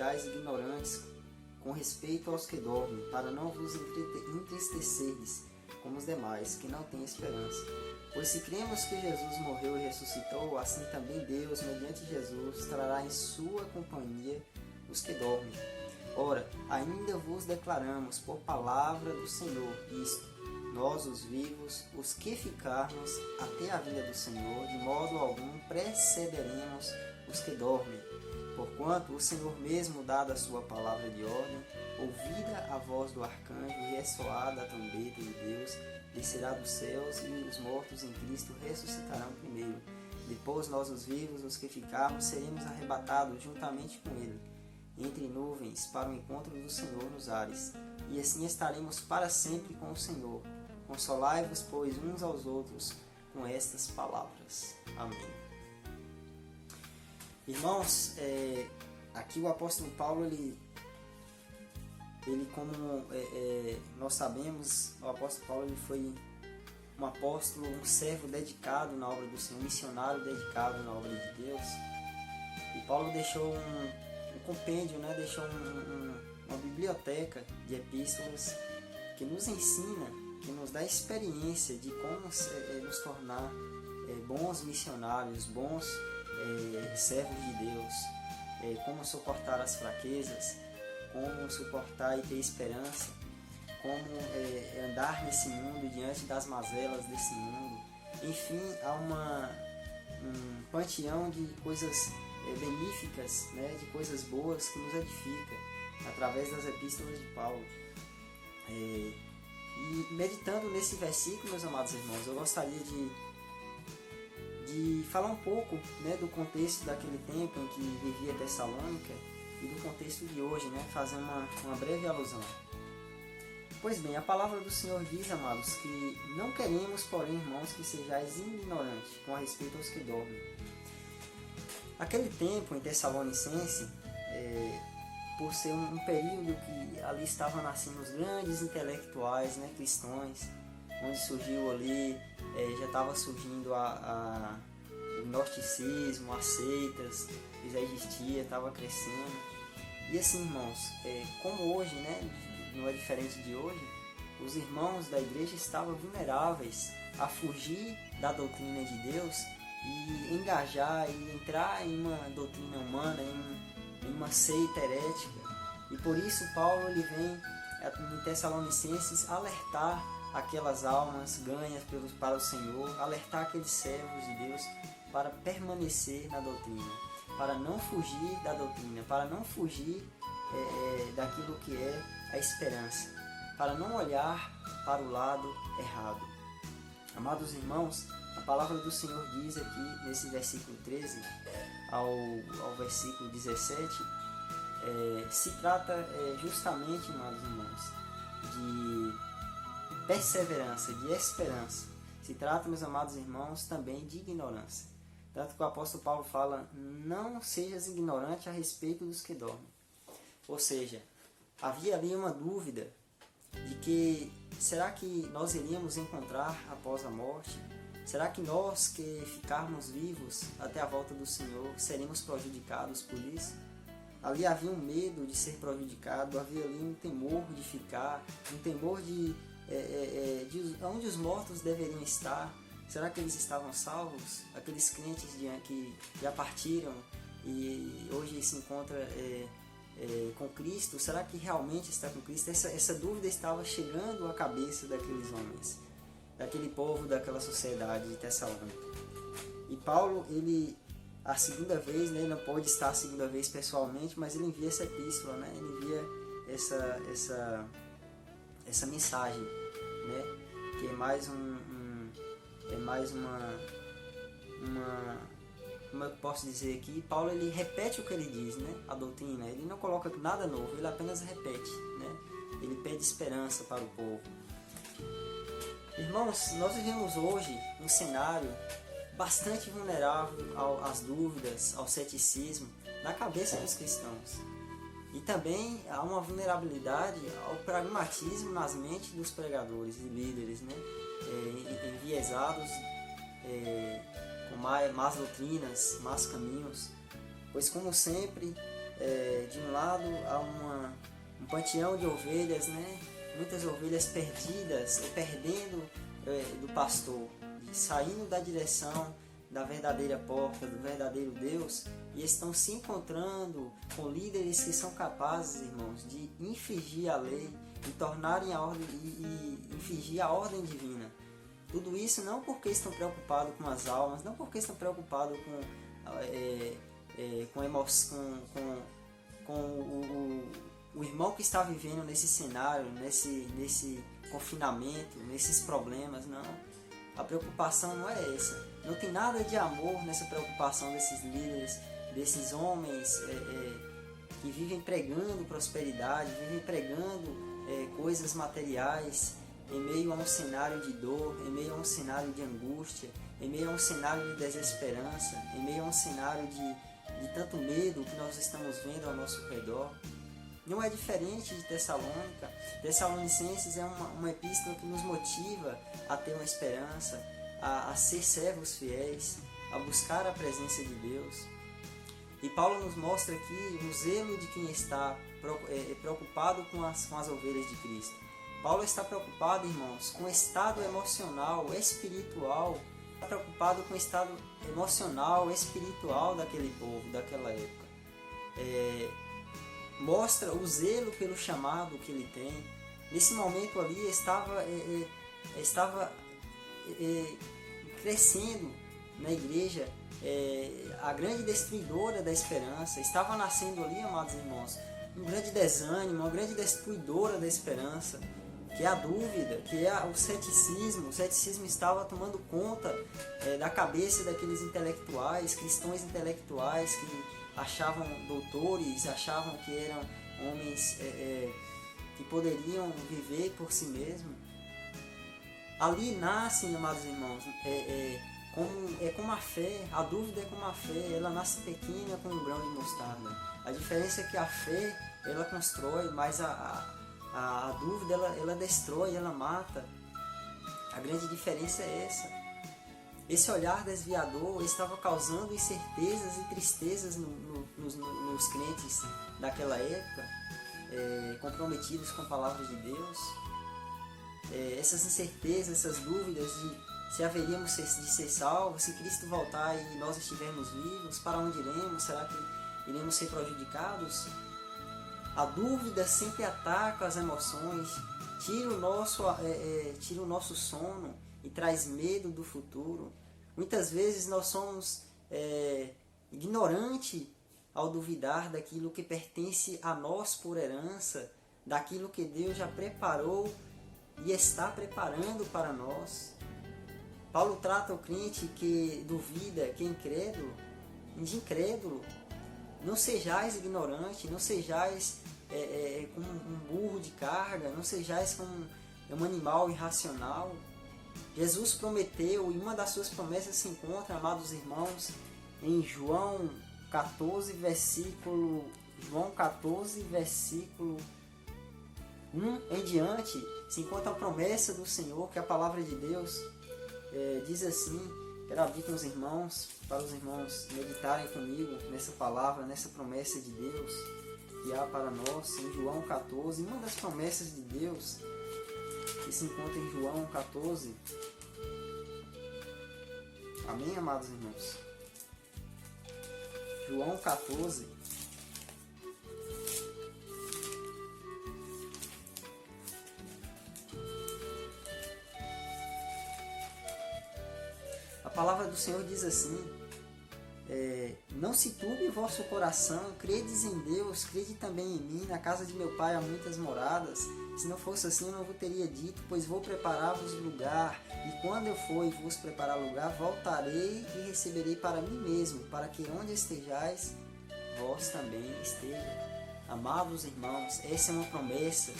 sejais ignorantes com respeito aos que dormem, para não vos entristecerdes como os demais, que não têm esperança. Pois se cremos que Jesus morreu e ressuscitou, assim também Deus, mediante Jesus, trará em sua companhia os que dormem. Ora, ainda vos declaramos por palavra do Senhor isto: nós, os vivos, os que ficarmos até a vinda do Senhor, de modo algum precederemos os que dormem. Porquanto o Senhor mesmo, dada a sua palavra de ordem, ouvida a voz do arcanjo e ressoada a trombeta de Deus, descerá dos céus, e os mortos em Cristo ressuscitarão primeiro. Depois nós, os vivos, os que ficarmos, seremos arrebatados juntamente com ele, entre nuvens, para o encontro do Senhor nos ares. E assim estaremos para sempre com o Senhor. Consolai-vos, pois, uns aos outros com estas palavras. Amém. Irmãos, aqui o apóstolo Paulo, ele como nós sabemos, o apóstolo Paulo ele foi um apóstolo, um servo dedicado na obra do Senhor, um missionário dedicado na obra de Deus. E Paulo deixou um compêndio, né? Deixou uma biblioteca de epístolas que nos ensina, que nos dá experiência de como nos tornar bons missionários, bons servos de Deus, como suportar as fraquezas, como suportar e ter esperança, como andar nesse mundo diante das mazelas desse mundo. Enfim, há um panteão de coisas benéficas, né, de coisas boas que nos edifica através das epístolas de Paulo. E meditando nesse versículo, meus amados irmãos, eu gostaria de falar um pouco, né, do contexto daquele tempo em que vivia Tessalônica e do contexto de hoje, né, fazer uma breve alusão. Pois bem, a palavra do Senhor diz, amados, que não queremos, porém, irmãos, que sejais ignorantes com respeito aos que dormem. Aquele tempo em Tessalonicense, por ser um período que ali estavam nascendo os grandes intelectuais, né, cristãos, onde surgiu ali, já estava surgindo o gnosticismo, as seitas, que já existia, estava crescendo. E assim, irmãos, como hoje, né, não é diferente de hoje, os irmãos da igreja estavam vulneráveis a fugir da doutrina de Deus e engajar e entrar em uma doutrina humana, em uma seita herética. E por isso Paulo ele vem em Tessalonicenses alertar aquelas almas ganhas para o Senhor, alertar aqueles servos de Deus para permanecer na doutrina, para não fugir da doutrina, para não fugir daquilo que é a esperança, para não olhar para o lado errado. Amados irmãos, a palavra do Senhor diz aqui nesse versículo 13 ao versículo 17, se trata justamente, amados irmãos, de perseverança, de esperança. Se trata, meus amados irmãos, também de ignorância. Tanto que o apóstolo Paulo fala: não sejas ignorante a respeito dos que dormem. Ou seja, havia ali uma dúvida de que será que nós iríamos encontrar após a morte? Será que nós que ficarmos vivos até a volta do Senhor seremos prejudicados por isso? Ali havia um medo de ser prejudicado, havia ali um temor de ficar, um temor de onde os mortos deveriam estar. Será que eles estavam salvos? Aqueles crentes que já partiram e hoje se encontram com Cristo, será que realmente está com Cristo? Essa dúvida estava chegando à cabeça daqueles homens, daquele povo, daquela sociedade de Tessalônica. E Paulo, ele, a segunda vez, né, não pode estar a segunda vez pessoalmente, mas ele envia essa epístola, né, ele envia essa mensagem, né, que é mais como eu posso dizer aqui, Paulo ele repete o que ele diz, né, a doutrina, ele não coloca nada novo, ele apenas repete, né, ele pede esperança para o povo. Irmãos, nós vivemos hoje um cenário bastante vulnerável às dúvidas, ao ceticismo na cabeça dos cristãos. E também há uma vulnerabilidade ao pragmatismo nas mentes dos pregadores e líderes, né? Enviesados com más doutrinas, más caminhos. Pois como sempre, de um lado há um panteão de ovelhas, né? Muitas ovelhas perdidas, ou perdendo do pastor, saindo da direção da verdadeira porta, do verdadeiro Deus, e estão se encontrando com líderes que são capazes, irmãos, de infringir a lei e tornarem a ordem e infringir a ordem divina. Tudo isso não porque estão preocupados com as almas, não porque estão preocupados com o irmão que está vivendo nesse cenário, nesse confinamento, nesses problemas, não. A preocupação não é essa. Não tem nada de amor nessa preocupação desses líderes, desses homens que vivem pregando prosperidade, vivem pregando coisas materiais em meio a um cenário de dor, em meio a um cenário de angústia, em meio a um cenário de desesperança, em meio a um cenário de tanto medo que nós estamos vendo ao nosso redor. Não é diferente de Tessalônica. Tessalonicenses é uma epístola que nos motiva a ter uma esperança, a ser servos fiéis, a buscar a presença de Deus. E Paulo nos mostra aqui o zelo de quem está preocupado com as ovelhas de Cristo. Paulo está preocupado, irmãos, com o estado emocional, espiritual, está preocupado com o estado emocional, espiritual daquele povo, daquela época. Mostra o zelo pelo chamado que ele tem. Nesse momento ali estava crescendo na igreja a grande destruidora da esperança. Estava nascendo ali, amados irmãos, um grande desânimo, uma grande destruidora da esperança, que é a dúvida, que é o ceticismo. O ceticismo estava tomando conta da cabeça daqueles intelectuais, cristãos intelectuais que achavam doutores, achavam que eram homens que poderiam viver por si mesmos. Ali nascem, amados irmãos, como a fé. A dúvida é como a fé, ela nasce pequena como um grão de mostarda. A diferença é que a fé, ela constrói, mas a dúvida, ela destrói, ela mata. A grande diferença é essa. Esse olhar desviador estava causando incertezas e tristezas nos crentes daquela época, comprometidos com a palavra de Deus. Essas incertezas, essas dúvidas de se haveríamos de ser salvos, se Cristo voltar e nós estivermos vivos, para onde iremos? Será que iremos ser prejudicados? A dúvida sempre ataca as emoções, tira o nosso sono e traz medo do futuro. Muitas vezes nós somos ignorantes ao duvidar daquilo que pertence a nós por herança, daquilo que Deus já preparou e está preparando para nós. Paulo trata o crente que duvida, que é incrédulo, de incrédulo. Não sejais ignorante, não sejais como um burro de carga, não sejais como um animal irracional. Jesus prometeu, e uma das suas promessas se encontra, amados irmãos, em João 14, versículo 1 em diante, se encontra a promessa do Senhor, que é a palavra de Deus diz assim. Quero abrir com os irmãos, para os irmãos meditarem comigo nessa palavra, nessa promessa de Deus que há para nós em João 14, uma das promessas de Deus que se encontra em João 14. Amém, amados irmãos? João 14. A palavra do Senhor diz assim: não se turbe o vosso coração, credes em Deus, crede também em mim. Na casa de meu pai há muitas moradas. Se não fosse assim, eu não vos teria dito, pois vou preparar-vos lugar. E quando eu for e vos preparar lugar, voltarei e receberei para mim mesmo, para que onde estejais, vós também estejam. Amados irmãos, essa é uma promessa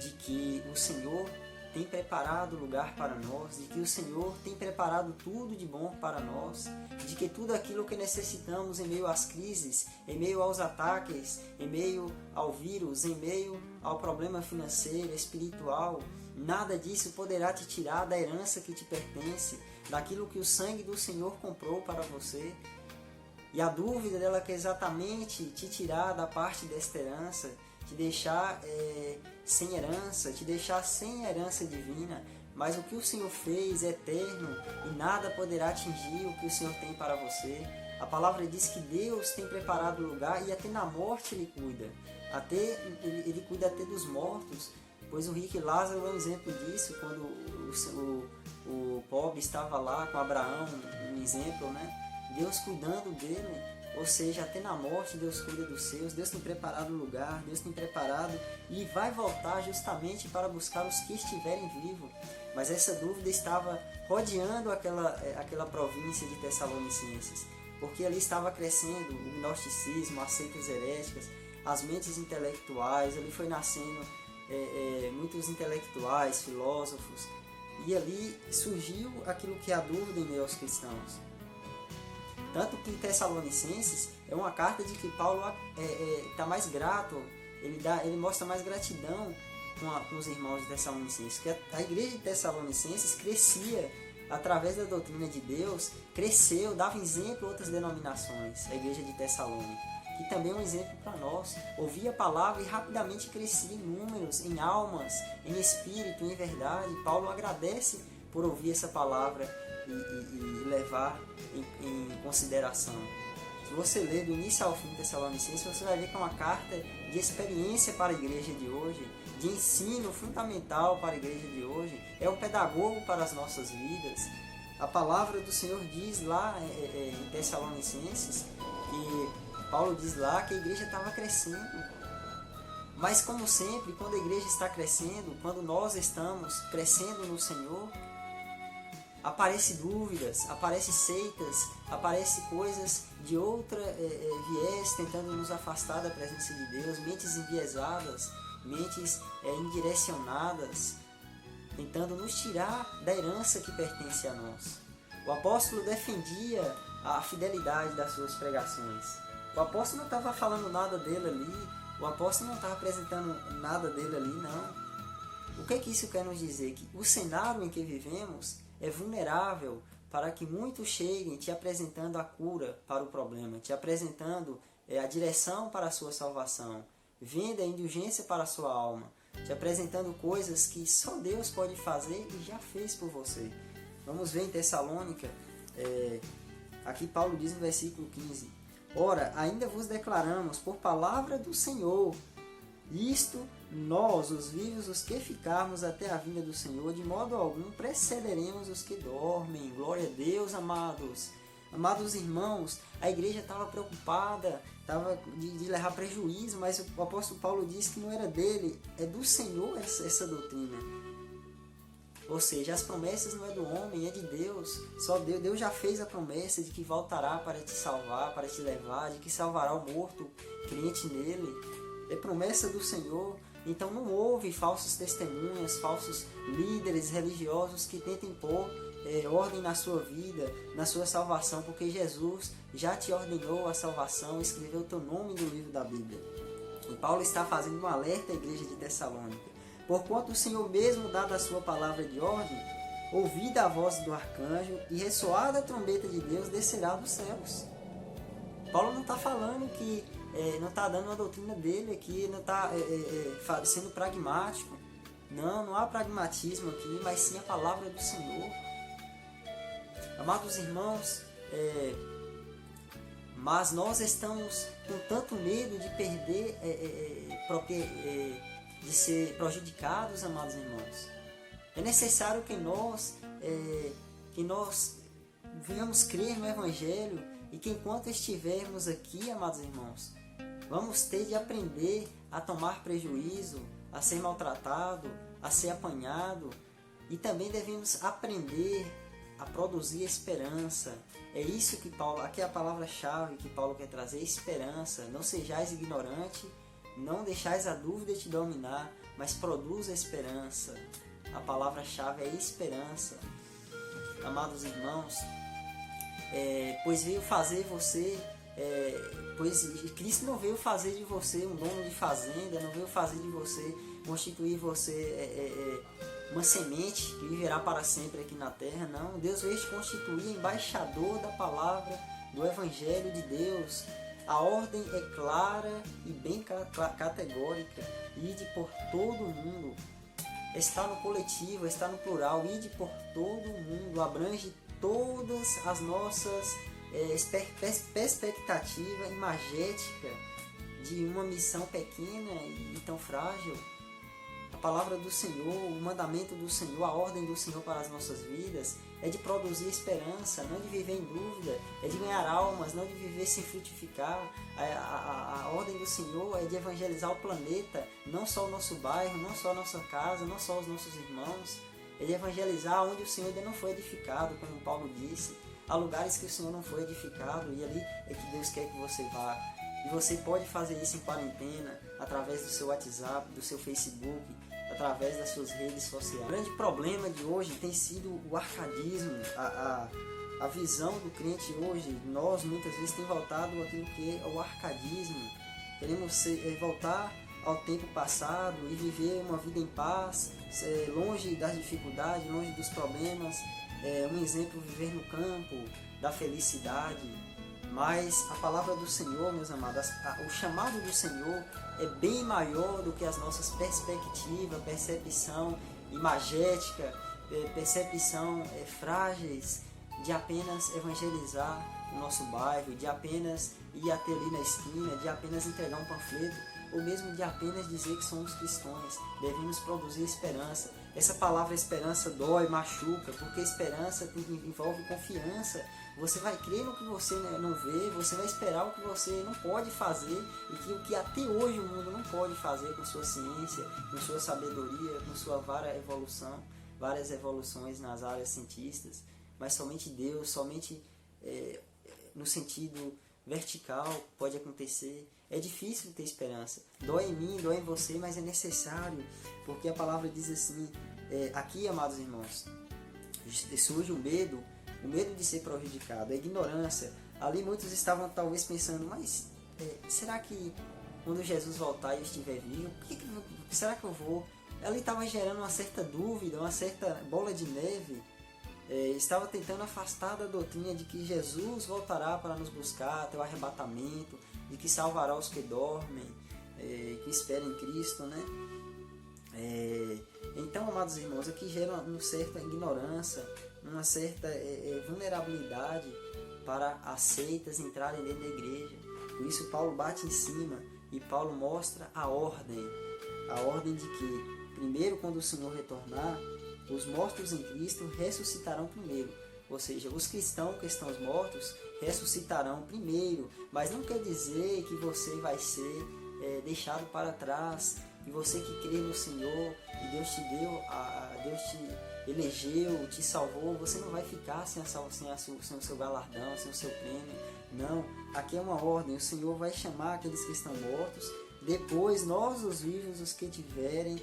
de que o Senhor tem preparado lugar para nós, de que o Senhor tem preparado tudo de bom para nós, de que tudo aquilo que necessitamos em meio às crises, em meio aos ataques, em meio ao vírus, em meio ao problema financeiro, espiritual, nada disso poderá te tirar da herança que te pertence, daquilo que o sangue do Senhor comprou para você. E a dúvida dela quer exatamente te tirar da parte desta herança, te deixar sem herança, te deixar sem herança divina. Mas o que o Senhor fez é eterno e nada poderá atingir o que o Senhor tem para você. A palavra diz que Deus tem preparado o lugar e até na morte Ele cuida. Ele cuida até dos mortos. Pois o rico e Lázaro é um exemplo disso, quando o pobre estava lá com Abraão, um exemplo, né? Deus cuidando dele, ou seja, até na morte Deus cuida dos seus, Deus tem preparado o lugar, Deus tem preparado e vai voltar justamente para buscar os que estiverem vivos. Mas essa dúvida estava rodeando aquela província de Tessalonicenses, porque ali estava crescendo o gnosticismo, as seitas heréticas, as mentes intelectuais, ali foi nascendo muitos intelectuais, filósofos, e ali surgiu aquilo que é a dúvida em meio aos cristãos. Tanto que em Tessalonicenses é uma carta de que Paulo está mais grato, ele mostra mais gratidão com os irmãos de Tessalonicenses, que a igreja de Tessalonicenses crescia através da doutrina de Deus, cresceu, dava exemplo a outras denominações, a igreja de Tessalônica, que também é um exemplo para nós. Ouvia a palavra e rapidamente crescia em números, em almas, em espírito, em verdade. Paulo agradece por ouvir essa palavra e levar em consideração. Se você ler do início ao fim Tessalonicenses, você vai ver que é uma carta de experiência para a igreja de hoje, de ensino fundamental para a igreja de hoje, é um pedagogo para as nossas vidas. A palavra do Senhor diz lá em Tessalonicenses, que Paulo diz lá que a igreja estava crescendo. Mas como sempre, quando a igreja está crescendo, quando nós estamos crescendo no Senhor, aparecem dúvidas, aparecem seitas, aparecem coisas de outra viés, tentando nos afastar da presença de Deus, mentes enviesadas, mentes indirecionadas, tentando nos tirar da herança que pertence a nós. O apóstolo defendia a fidelidade das suas pregações. O apóstolo não estava falando nada dele ali, o apóstolo não estava apresentando nada dele ali, não. O que é que isso quer nos dizer? Que o cenário em que vivemos é vulnerável para que muitos cheguem te apresentando a cura para o problema, te apresentando a direção para a sua salvação, vendo a indulgência para a sua alma, te apresentando coisas que só Deus pode fazer e já fez por você. Vamos ver em Tessalônica, aqui Paulo diz no versículo 15: Ora, ainda vos declaramos por palavra do Senhor, isto nós, os vivos, os que ficarmos até a vinda do Senhor, de modo algum precederemos os que dormem. Glória a Deus, amados. Amados irmãos, a igreja estava preocupada, estava de levar prejuízo, mas o apóstolo Paulo disse que não era dele, é do Senhor essa doutrina. Ou seja, as promessas não é do homem, é de Deus. Só Deus já fez a promessa de que voltará para te salvar, para te levar, de que salvará o morto crente nele. É promessa do Senhor. Então não houve falsos testemunhas, falsos líderes religiosos que tentem pôr ordem na sua vida, na sua salvação, porque Jesus já te ordenou a salvação, escreveu o teu nome no livro da Bíblia. E Paulo está fazendo um alerta à igreja de Tessalônica. Porquanto o Senhor mesmo, dada a sua palavra de ordem, ouvida a voz do arcanjo e ressoada a trombeta de Deus, descerá dos céus. Paulo não está falando que não está dando uma doutrina dele aqui, não está sendo pragmático. Não há pragmatismo aqui, mas sim a palavra do Senhor. Amados irmãos, mas nós estamos com tanto medo de perder, de ser prejudicados, amados irmãos. É necessário que nós venhamos crer no Evangelho e que enquanto estivermos aqui, amados irmãos, vamos ter de aprender a tomar prejuízo, a ser maltratado, a ser apanhado, e também devemos aprender a produzir esperança. É isso que Paulo, aqui é a palavra-chave que Paulo quer trazer, esperança. Não sejais ignorante, não deixais a dúvida te dominar, mas produza esperança. A palavra-chave é esperança. Amados irmãos, pois veio fazer você, pois Cristo não veio fazer de você um dono de fazenda, não veio fazer de você, constituir você uma semente que viverá para sempre aqui na terra, não. Deus veio te constituir embaixador da palavra do Evangelho de Deus. A ordem é clara e bem categórica: ide por todo o mundo. Está no coletivo, está no plural: ide por todo o mundo, abrange todas as nossas perspectivas imagética de uma missão pequena e tão frágil. A palavra do Senhor, o mandamento do Senhor, a ordem do Senhor para as nossas vidas é de produzir esperança, não de viver em dúvida, é de ganhar almas, não de viver sem frutificar. A ordem do Senhor é de evangelizar o planeta, não só o nosso bairro, não só a nossa casa, não só os nossos irmãos. É de evangelizar onde o Senhor ainda não foi edificado, como Paulo disse. Há lugares que o Senhor não foi edificado e ali é que Deus quer que você vá. E você pode fazer isso em quarentena, através do seu WhatsApp, do seu Facebook, através das suas redes sociais. O grande problema de hoje tem sido o arcadismo, a visão do crente hoje. Nós muitas vezes temos voltado àquilo que é o arcadismo. Queremos voltar ao tempo passado e viver uma vida em paz, longe das dificuldades, longe dos problemas. Um exemplo, viver no campo da felicidade. Mas a palavra do Senhor, meus amados, o chamado do Senhor é bem maior do que as nossas perspectivas, percepção imagética, percepção frágeis de apenas evangelizar o nosso bairro, de apenas ir até ali na esquina, de apenas entregar um panfleto, ou mesmo de apenas dizer que somos cristãos. Devemos produzir esperança. Essa palavra esperança dói, machuca, porque esperança envolve confiança. Você vai crer no que você não vê, você vai esperar o que você não pode fazer e que o que até hoje o mundo não pode fazer com sua ciência, com sua sabedoria, com sua várias evoluções nas áreas cientistas, mas somente Deus, somente no sentido vertical pode acontecer. É difícil ter esperança. Dói em mim, dói em você, mas é necessário, porque a palavra diz assim, aqui, amados irmãos, surge o medo de ser prejudicado, a ignorância. Ali muitos estavam talvez pensando, mas será que quando Jesus voltar e eu estiver vivo, será que eu vou? Ali estava gerando uma certa dúvida, uma certa bola de neve. Estava tentando afastar da doutrina de que Jesus voltará para nos buscar até o arrebatamento, de que salvará os que dormem, que esperam em Cristo, né? Então, amados irmãos, aqui gera uma certa ignorância, uma certa vulnerabilidade para as seitas entrarem dentro da igreja. Por isso Paulo bate em cima e Paulo mostra a ordem de que primeiro, quando o Senhor retornar, os mortos em Cristo ressuscitarão primeiro. Ou seja, os cristãos que estão mortos ressuscitarão primeiro, mas não quer dizer que você vai ser deixado para trás, que você que crê no Senhor, que Deus te deu, Deus te elegeu, te salvou, você não vai ficar sem o seu galardão, sem o seu prêmio. Não, aqui é uma ordem, o Senhor vai chamar aqueles que estão mortos, depois nós os vivos, os que tiverem,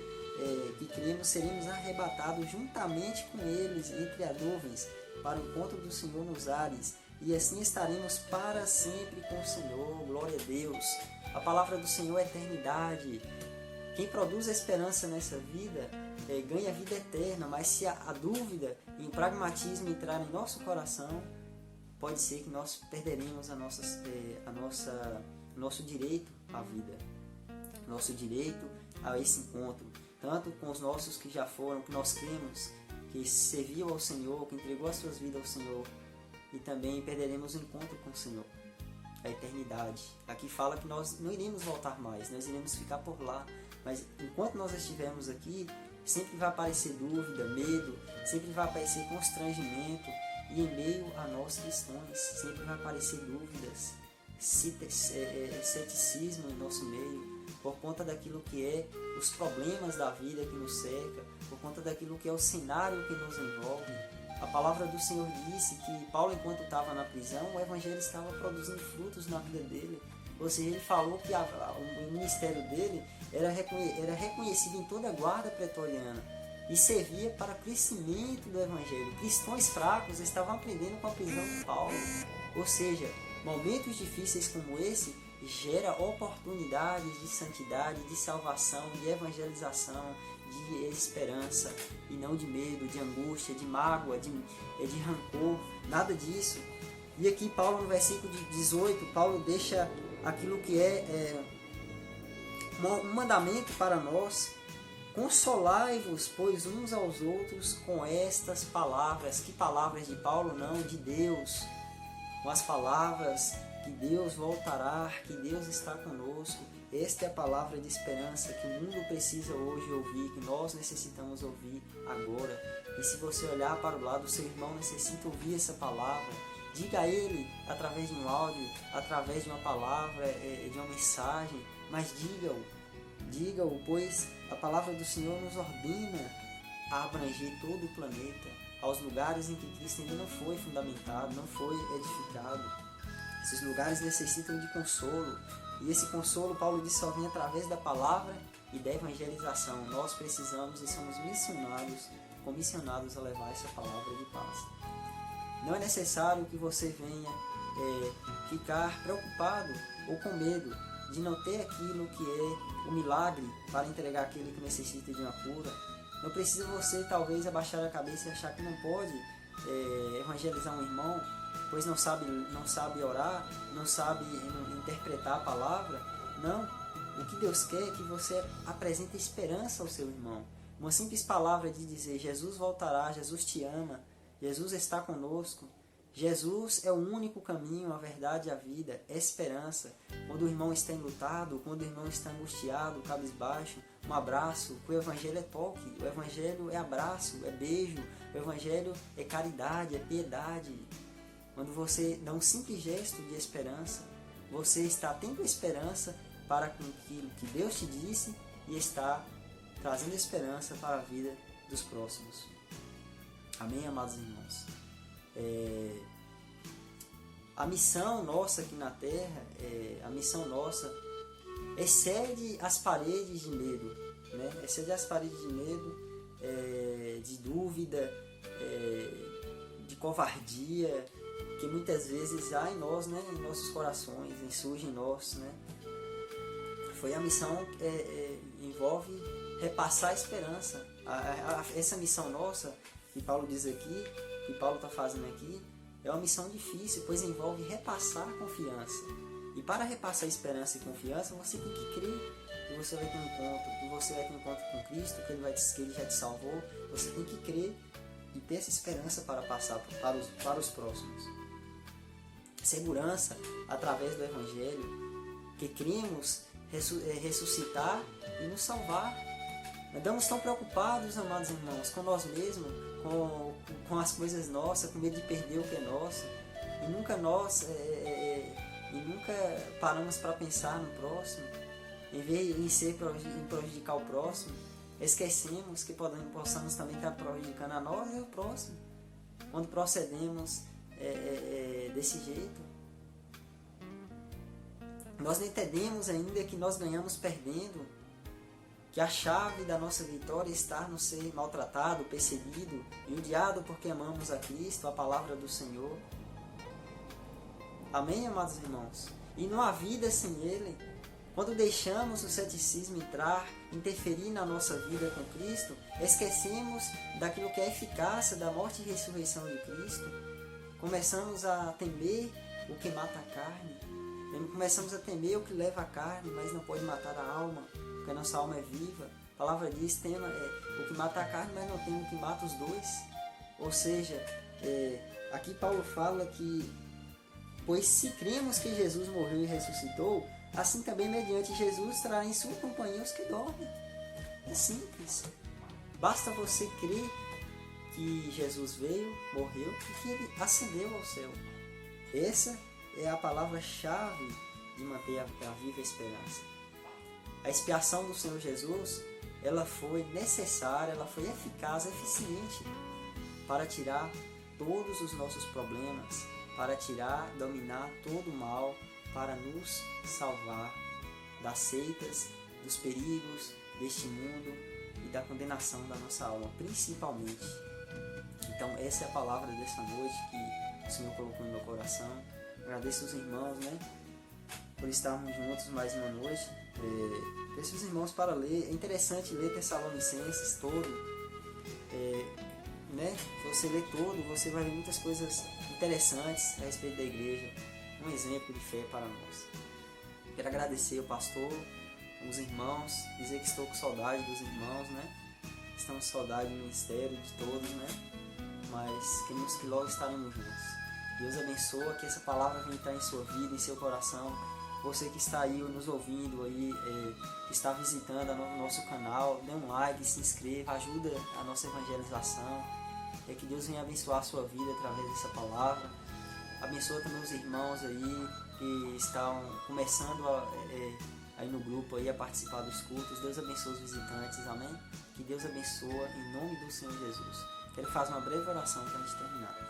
que cremos, seremos arrebatados juntamente com eles entre as nuvens, para o encontro do Senhor nos ares, e assim estaremos para sempre com o Senhor. Glória a Deus. A palavra do Senhor é eternidade. Quem produz a esperança nessa vida ganha a vida eterna, mas se a dúvida e o pragmatismo entrar em nosso coração, pode ser que nós perderemos nosso direito à vida, nosso direito a esse encontro, tanto com os nossos que já foram, que nós cremos, que serviu ao Senhor, que entregou as suas vidas ao Senhor, e também perderemos o encontro com o Senhor, a eternidade. Aqui fala que nós não iremos voltar mais, nós iremos ficar por lá, mas enquanto nós estivermos aqui, sempre vai aparecer dúvida, medo, sempre vai aparecer constrangimento, e em meio a nós cristãos, sempre vai aparecer dúvidas, ceticismo em nosso meio, por conta daquilo que é os problemas da vida que nos cerca, por conta daquilo que é o cenário que nos envolve. A palavra do Senhor disse que Paulo, enquanto estava na prisão, o Evangelho estava produzindo frutos na vida dele. Ou seja, ele falou que o ministério dele era reconhecido em toda a guarda pretoriana e servia para o crescimento do Evangelho. Cristãos fracos estavam aprendendo com a prisão de Paulo. Ou seja, momentos difíceis como esse gera oportunidades de santidade, de salvação, de evangelização, de esperança, e não de medo, de angústia, de mágoa, de rancor, nada disso. E aqui Paulo, no versículo 18, Paulo deixa aquilo que é um mandamento para nós: consolai-vos, pois, uns aos outros com estas palavras. Que palavras de Paulo? Não, de Deus. Com as palavras que Deus voltará, que Deus está conosco. Esta é a palavra de esperança que o mundo precisa hoje ouvir, que nós necessitamos ouvir agora. E se você olhar para o lado, o seu irmão necessita ouvir essa palavra. Diga a ele através de um áudio, através de uma palavra, de uma mensagem, mas diga-o, pois a palavra do Senhor nos ordena a abranger todo o planeta, aos lugares em que Cristo ainda não foi fundamentado, não foi edificado. Esses lugares necessitam de consolo, e esse consolo, Paulo diz, só vem através da palavra e da evangelização. Nós precisamos e somos comissionados a levar essa palavra de paz. Não é necessário que você venha ficar preocupado ou com medo de não ter aquilo que é o milagre para entregar aquele que necessita de uma cura. Não precisa você talvez abaixar a cabeça e achar que não pode evangelizar um irmão, pois não sabe orar, não sabe interpretar a palavra. Não, o que Deus quer é que você apresente esperança ao seu irmão. Uma simples palavra de dizer: Jesus voltará, Jesus te ama, Jesus está conosco. Jesus é o único caminho, a verdade e a vida, é esperança. Quando o irmão está enlutado, quando o irmão está angustiado, cabisbaixo, um abraço. O Evangelho é toque, o Evangelho é abraço, é beijo, o Evangelho é caridade, é piedade. Quando você dá um simples gesto de esperança, você está tendo esperança para aquilo que Deus te disse e está trazendo esperança para a vida dos próximos. Amém, amados irmãos? A missão nossa aqui na Terra, a missão nossa excede as paredes de medo, né? Excede as paredes de medo, de dúvida, de covardia, que muitas vezes há em nós, né? Em nossos corações, surge em nós, né? Foi a missão envolve repassar a esperança. Essa missão nossa, que Paulo diz aqui, que Paulo está fazendo aqui, é uma missão difícil, pois envolve repassar confiança. E para repassar esperança e confiança, você tem que crer que você vai ter um encontro com Cristo, que Ele já te salvou. Você tem que crer e ter essa esperança para passar para os próximos. Segurança através do Evangelho, que cremos ressuscitar e nos salvar. Andamos tão preocupados, amados irmãos, com nós mesmos, com as coisas nossas, com medo de perder o que é nosso, e nunca paramos para pensar no próximo. Em vez de prejudicar o próximo, esquecemos que possamos também estar prejudicando a nós e o próximo, quando procedemos desse jeito. Nós não entendemos ainda que nós ganhamos perdendo, que a chave da nossa vitória está no ser maltratado, perseguido e odiado porque amamos a Cristo, a palavra do Senhor. Amém, amados irmãos? E não há vida sem Ele. Quando deixamos o ceticismo entrar, interferir na nossa vida com Cristo, esquecemos daquilo que é a eficácia da morte e ressurreição de Cristo. Começamos a temer o que mata a carne. Começamos a temer o que leva a carne, mas não pode matar a alma, porque a nossa alma é viva. A palavra diz, o que mata a carne, mas não tem o que mata os dois. Ou seja, aqui Paulo fala que, pois se cremos que Jesus morreu e ressuscitou, assim também mediante Jesus trará em sua companhia os que dormem. É simples. Basta você crer que Jesus veio, morreu e que Ele ascendeu ao céu. Essa é a palavra-chave de manter a viva esperança. A expiação do Senhor Jesus, ela foi necessária, ela foi eficaz, eficiente para tirar todos os nossos problemas, para dominar todo o mal, para nos salvar das seitas, dos perigos deste mundo e da condenação da nossa alma, principalmente. Então essa é a palavra dessa noite que o Senhor colocou no meu coração. Agradeço os irmãos, né, por estarmos juntos mais uma noite. Peço os irmãos para ler. É interessante ler Tessalonicenses todo. né? Se você ler todo, você vai ver muitas coisas interessantes a respeito da igreja, um exemplo de fé para nós. Quero agradecer ao pastor, os irmãos, dizer que estou com saudade dos irmãos, né? Estamos com saudade do ministério, de todos, né? Mas queremos que logo estaremos juntos. Deus abençoe, que essa palavra venha entrar em sua vida, em seu coração. Você que está aí nos ouvindo, aí, está visitando o nosso canal, dê um like, se inscreva, ajuda a nossa evangelização. Que Deus venha abençoar a sua vida através dessa palavra. Abençoa também os irmãos aí que estão começando aí no grupo aí a participar dos cultos. Deus abençoe os visitantes, amém? Que Deus abençoe em nome do Senhor Jesus. Quero fazer uma breve oração para a gente terminar.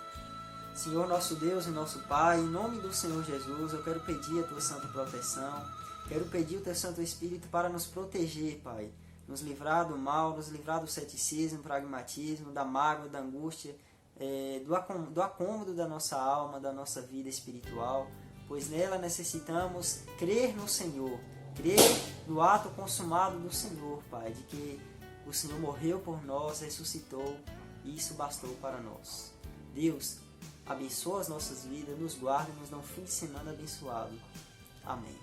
Senhor nosso Deus e nosso Pai, em nome do Senhor Jesus, eu quero pedir a Tua santa proteção, quero pedir o Teu Santo Espírito para nos proteger, Pai, nos livrar do mal, nos livrar do ceticismo, pragmatismo, da mágoa, da angústia, do acômodo da nossa alma, da nossa vida espiritual, pois nela necessitamos crer no Senhor, crer no ato consumado do Senhor, Pai, de que o Senhor morreu por nós, ressuscitou, e isso bastou para nós. Deus, abençoa as nossas vidas, nos guarda e nos dá um fim de semana abençoado. Amém.